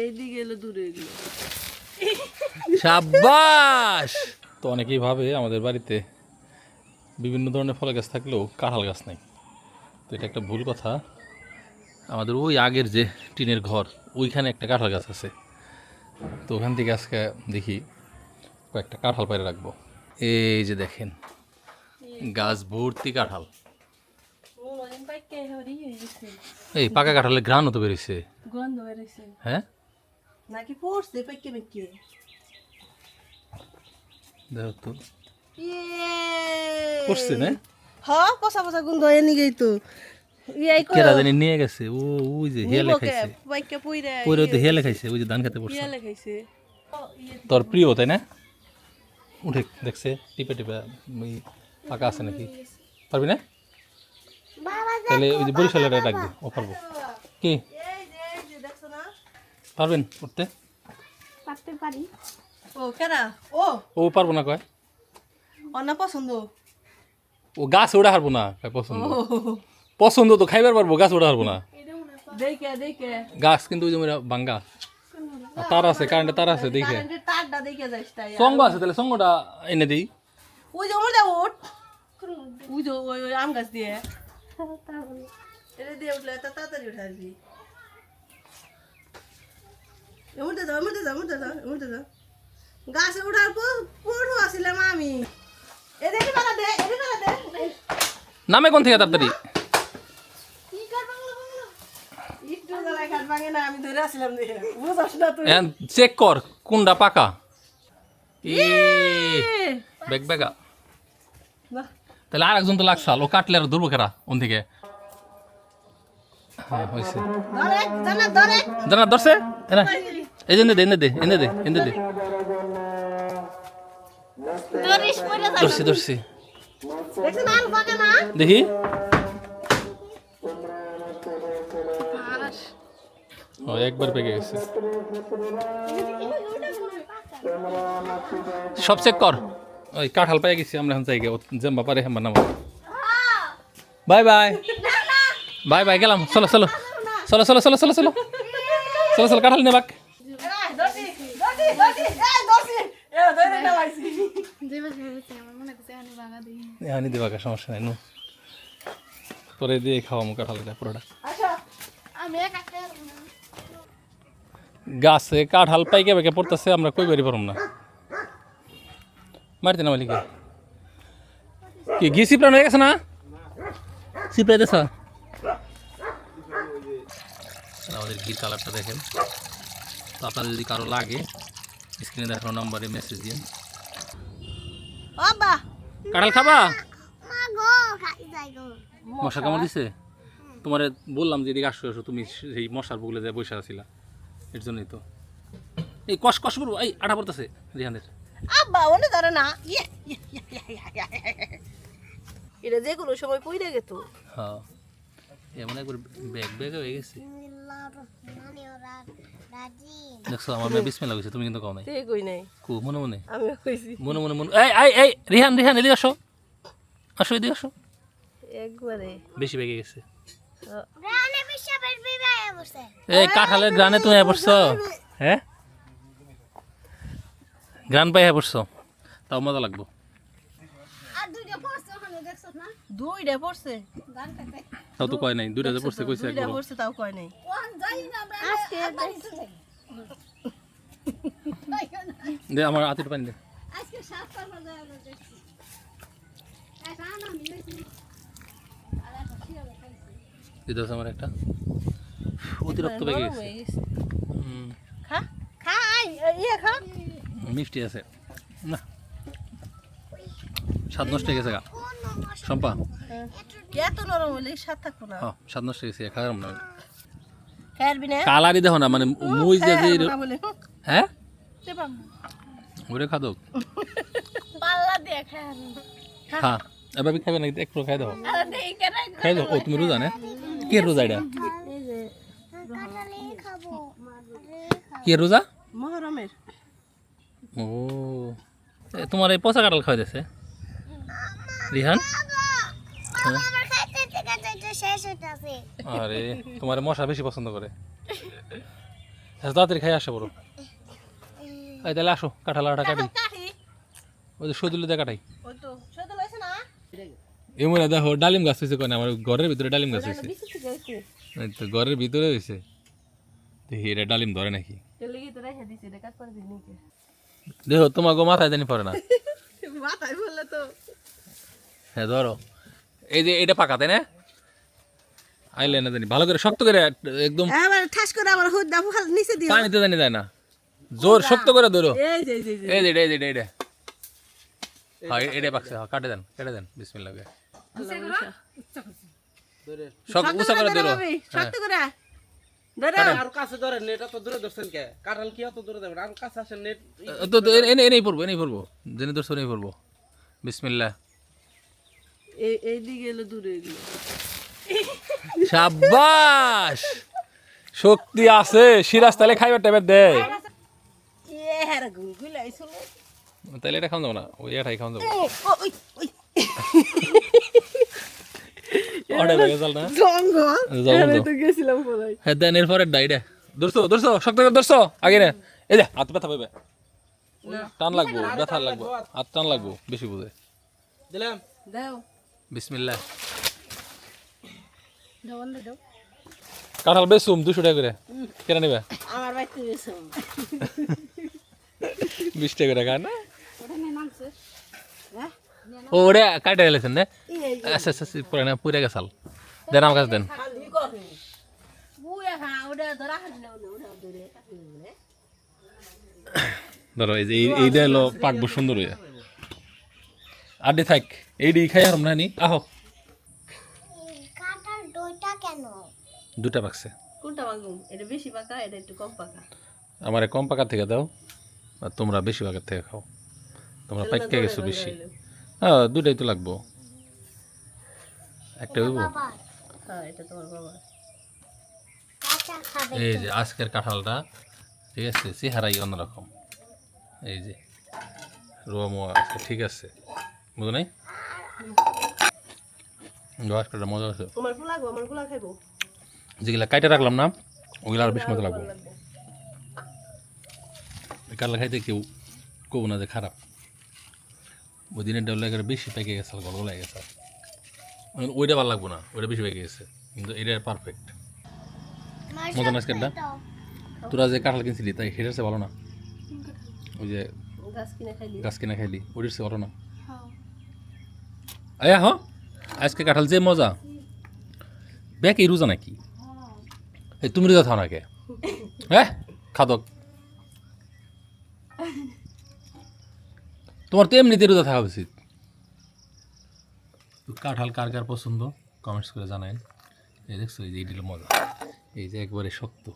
এইদিকে এলো দূরে এগুলো। সাব্বাস। তো অনেকেই ভাবে আমাদের বাড়িতে বিভিন্ন ধরনের ফল গাছ থাকলেও কাঁঠাল গাছ নেই, তো এটা একটা ভুল কথা। আমাদের ওই আগের যে টিনের ঘর ওইখানে একটা কাঁঠাল গাছ আছে, তো ওখান থেকে আজকে দেখি কয়েকটা কাঁঠাল পাড়ে রাখবো। এই যে দেখেন গাছ ভর্তি কাঁঠাল। এই পাকা কাঁঠালের ঘ্রাণও তো বেরিয়েছে। গন্ধ বেরিয়েছে হ্যাঁ নাকি পড়ছে পেকে পেকে। দেখো তো পড়ছে না? হ্যাঁ কষা কষা গন্ধ এনে গেই তো কেরা জানি নিয়ে গেছে। ও ওই যে হেলে খাইছে, পাইকে পুইরা পরে তো হেলে খাইছে, ওই যে ধান খেতে পড়ছে। ইয়া লেখাইছে তোর প্রিয় তাই না? উঠে দেখছে টিপে টিপে ওই পাকা আছে নাকি, পারবি না? তাহলে ওই যে বরিশালের ডাকবে, ও পারবো কি? এই যে দেখছো না পারবেন উঠতে? পারতে পারি। ও কেনা ও পারবো না কয়, অনা পছন্দ। ও গাছ ওড়া হারবো না কয় পছন্দ। পছন্দ তো খাইবার পারবো, গাছ ওড়া হারবো না। দেখে দেখে গাছ কিন্তু ওই যে ভাঙ্গা তার আছে, কারেন্টের তার আছে, দেখে কারেন্টের তারটা দেখে যাস তাই। সঙ্গ আছে, তাহলে সঙ্গটা এনে দিই। ওই যে ওটা ওঠ ওই যে ওই আম গাছ দিয়ে এটা দিয়ে উঠলে এত তাড়াতাড়ি উঠে আসবি। এমনটা যাও এমনটা যাও এমনটা যাও এমনটা যাও। গাছে উঠার পর পড়ু আসিলাম আমি। এদিকে বেলা দে এদিকে বেলা দে। নামে কোন থেকে তাড়াতাড়ি? একটু জ্বালায় কাঠ ভাঙে না, আমি ধরে আসিলাম দেখে বুঝাস না তুই। চেক কর কোনটা পাকা। বেগ বেগা বাহ, তাহলে আর একজন তো লাগছাল, ও কাটলে আর ধরবো কেরা ওন থেকে। হ্যাঁ হয়েছে, ধরে জানা ধরে জানা ধরছে না? এই যে এনে দে এনে দে এনে দে এনে দে। দরিস পড়ে যাবে। ধরছি ধরছি, দেখছ না আম পাকে না। দেখি। ও একবার পেকে গেছে। সব চেক কর। ওই কাঁঠাল পেয়ে গেছি আমরা, এখন জায়গা জম্বা পারে হেম্বা নামা। বাই বাই বাই বাই, গেলাম। চলো চলো চলো চলো চলো চলো চলো চলো চলো কাঁঠাল নেবাক। দর্শি দর্শি দর্শি এই দর্শি এ ধরে না লাইছি। যেবে ভেবেছে আমার মনে হচ্ছে আমি বাগা দিই। এখানে দেবাকা সমস্যা নাই, নো পরে দিয়ে খাওয়ামো কাঁঠালটা পুরোটা। আচ্ছা আমি একা খাই না। গাছে কাঁঠাল পাইকে পাইকে পড়তেছে, আমরা কই বাড়ি পারম না। মারতে না মালিকে কি ঘি সিপড়ানো হয়ে গেছে না? সিপড়াই দেছ? আমাদের ঘির কালারটা দেখেন। তো আপনাদের যদি কারো লাগে স্ক্রিনে দেখানো নাম্বারে মেসেজ দিন। বাবা কাঁঠাল খাবা? মা গো খাই যাই গো। মশা কামড় দিছে? তোমারে বললাম যে এদিকে আসো আসো, তুমি সেই মশার বুগলে যায় বসে আছিলা, এর জন্যই তো। এই কষ কষ করবো, এই আটা পড়তেছে রিহানের। আব্বা ওনে ধরে না। এটা যে কোনো সময় পইরে গেত। হ্যাঁ এমন একবার ব্যাগ ব্যাগ হয়ে গেছে। দেখছো আমার মেয়ে বিসমিল্লাহ কইছে, তুমি কিন্তু কও নাই। তে কই নাই কো মনে মনে আমি কইছি মনে মনে মনে। এই এই এই রিহান রিহান এদিকে আসো, আসো এদিকে আসো। একবারে বেশি বেগে গেছে। রানে বিশাপের বিবাহ বসে। এই কাঁঠালের গ্রানে তুমি পড়ছো? হ্যাঁ গ্রান পাই পড়ছো, তাও মজা লাগবো। আর দুইটা পড়ছে ওখানে দেখছস না? দুইটা পড়ছে। গান খাইতে। তাও তো কয় নাই, দুইটা যে পড়ছে কইছে দুইটা একবার। পড়ছে তাও কয় নাই। ওখান যাই না আমরা আজকে দে আমার হাতের পানি দে। আজকে 7টা বাজে আমরা দেখছি। এটা না মিলেছি। আর একটা শিয়াল খাইছে। দিতে হচ্ছে আমার একটা অতিরিক্ত বেগে নরম গেছে। হয়ে গেছে। হুম, খা খা আই ইয়ে খা। মিষ্টি আছে না, স্বাদ নষ্ট হয়ে গেছে গা শম্পা। এত নরম হইলে স্বাদ থাকবো না। হ্যাঁ স্বাদ নষ্ট হয়ে গেছে, খাওয়ার না। খাইবি না? কালারই দেখো না, মানে মুই যে যে না বলে হ্যাঁ দেবাম। ওরে খাদো পাল্লা দিয়ে খাই আমি। খা এবার খাবে না, একটু খাই দাও, আরে নেই কেন? খাই দাও। ও তুমি রোজা না? কে রোজা এটা? এই যে কাটালে খাবো। কে রোজা? মহরমের ও তোমার এই পচা কাঁঠাল খাওয়াই দিয়েছে রিহান? হ্যাঁ? আমার খাইতে খাইতে শেষ হইতাছে। আরে তোমার মশা বেশি পছন্দ করে। তাড়াতাড়ি খাই আসা বড় এই তাহলে আসো কাঁঠালাটা কাটি কাঠি ওই যে সজুলি দিয়ে কাটাই ওই তো ছোট লইছে না এমন দেখো ডালিম গাছ হয়েছে কেন আমার ঘরের ভিতরে ডালিম গাছ হয়েছে বিসি থেকে হইছে এই তো ঘরের ভিতরে হয়েছে দেখি এটা ডালিম ধরে নাকি তেলে কি তো রেখে দিছি এটা কাট করে দিই নাকি দেখো তোমাকে মাথায় জানি পড়ে না মাথায় বললে তো হ্যাঁ ধরো এই যে এটা পাকা তাই না আইলে না জানি ভালো করে শক্ত করে একদম আবার ঠাস করে আবার হুদ দাও নিচে দিও পানিতে জানি যায় না জোর শক্ত করে ধরো এই যে এই যে এটা হ্যাঁ এটা পাকছে হ্যাঁ কেটে দেন বিসমিল্লাহ সব উঁচা করে ধরো শক্ত করে ধরো আর কাছে ধরে নেট এত দূরে ধরছেন কে কাঁঠাল কি এত দূরে যাবেন আর কাছে আসেন নেট তো এনেই পড়বো জেনে ধরছো এনেই পড়বো বিসমিল্লাহ এই দিকে এলো দূরে এগুলো শাবাশ শক্তি আছে সিরাজ তাহলে খাইবার টাইমের দেয় এ হারা গুগুলা আইছিল তাহলে এটা খাওয়া যাবো না ওই এটাই খাওয়া যাবো ওই ওই অর্ডার হয়ে গেল না জঙ্গল জঙ্গল তো। তো গেছিলাম বলাই হ্যাঁ দেন এরপরে ডাইডা ধরছো শক্ত করে ধরছো আগে না এই যে হাত ব্যথা পাইবে টান লাগবো ব্যথা লাগবো হাত টান লাগবো বেশি বুঝে দিলাম দাও বিসমিল্লাহ দাও অন্ধ দাও কাঁঠাল বেচুম 200 টাকা করে কেনা নিবে আমার বাইতে গেছে 20 টাকা করে খায় না ওটা নিয়ে নামছে হ্যাঁ ও ওরে কাটে গেলেছেন না এই আচ্ছা পুরে না পুরে গেছাল দেন আমার কাছে দেন খালি করে বুয়া হ্যাঁ ওটা ধরা হাত না ওটা ধরে কাটি দিলে ধরো এই যে এইটা হলো পাকবো সুন্দর হয়ে আড্ডি থাক এইডি খাই আর না নি আহো কাঁঠাল দইটা কেন দুটা পাকছে কোনটা মাগুম এটা বেশি পাকা এটা একটু কম পাকা আমার কম পাকার থেকে দাও আর তোমরা বেশি পাকার থেকে খাও তোমরা পাইকা গেছো বেশি হ্যাঁ দুটাই তো লাগবো একটা হইব হ্যাঁ এটা তোমার বাবা কাঁচা খাবে এই যে আজকের কাঁঠালটা ঠিক আছে চেহারাই অন্যরকম এই যে রোমো আছে ঠিক আছে বুঝো নাই আজকেরটা মজা আছে তোমার ফুল লাগবো আমার ফুলা খাইবো যেগুলা কাইটে রাখলাম না ওগুলো আর বেশি মতো লাগবো কাটলা খাইতে কেউ কব না যে খারাপ ওই দিনের ডাউলা করে বেশি পেকে গেছে গল্প লাগে গেছে ওইটা ভালো লাগবো না ওইটা বেশি পেকে গেছে কিন্তু এটা পারফেক্ট মজা না আজকেরটা তোরা যে কাঁঠাল কিনছিলি তাই সেটার চেয়ে ভালো না ওই যে গাছ কিনে খাইলি গাছ কিনা খাইলি ওইটার চেয়ে ভালো না আয়া হ আজকে কাঁঠাল যে মজা ব্যাক এই রোজা নাকি এই তুমি রোজা থাও না কে হ্যাঁ খাদক তোমার তো এমনিতে রোজা থাকা উচিত কাঁঠাল কার কার পছন্দ কমেন্টস করে জানাই এই দেখছো এই যে এই দিল মজা এই যে একবারে শক্ত